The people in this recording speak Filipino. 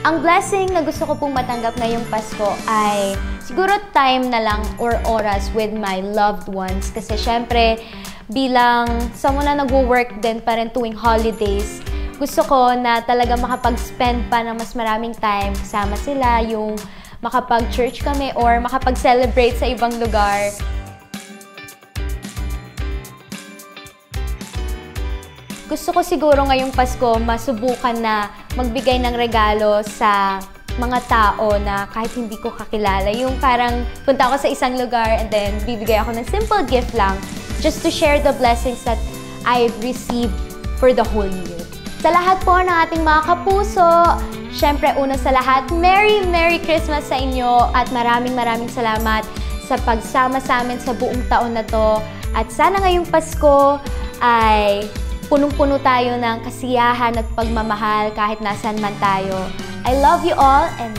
Ang blessing na gusto ko pong matanggap ngayong Pasko ay siguro time na lang or oras with my loved ones. Kasi syempre, bilang someone na nag-work din pa rin tuwing holidays, gusto ko na talaga makapag-spend pa ng mas maraming time kasama sila, yung makapag-church kami or makapag-celebrate sa ibang lugar. Gusto ko siguro ngayong Pasko masubukan na magbigay ng regalo sa mga tao na kahit hindi ko kakilala. Yung parang punta ako sa isang lugar and then bibigay ako ng simple gift lang just to share the blessings that I've received for the whole year. Sa lahat po ng ating mga kapuso, syempre una sa lahat, Merry Christmas sa inyo at maraming salamat sa pagsama sa amin sa buong taon na to. At sana ngayong Pasko ay punong-puno tayo ng kasiyahan at pagmamahal kahit nasan man tayo. I love you all and